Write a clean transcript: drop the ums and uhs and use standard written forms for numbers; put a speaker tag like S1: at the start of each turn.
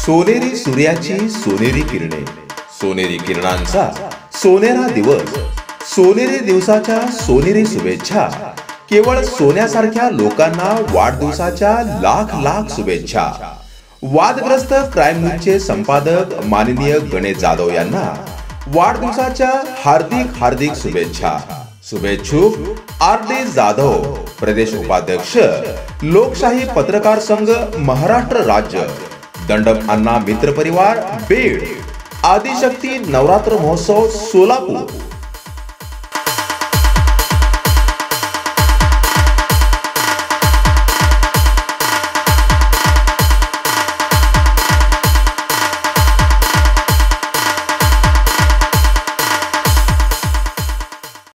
S1: सोनेरी सूर्याची सोनेरी किरणे, सोनेरी किरणांचा सोनेरा दिवस, सोनेरी दिवसाच्या सोनेरी शुभेच्छा. केवळ सोन्यासारख्या लोकांना वाढदिवसाच्या लाख लाख शुभेच्छा. वादग्रस्त क्राईम न्यूजचे संपादक माननीय गणेश जाधव यांना वाढदिवसाच्या हार्दिक हार्दिक शुभेच्छा. शुभेच्छुक RD जाधव, प्रदेश उपाध्यक्ष, लोकशाही पत्रकार संघ महाराष्ट्र राज्य, दंडक अण्णा मित्र परिवार बीड, आदिशक्ती नवरात्र महोत्सव सोलापूर.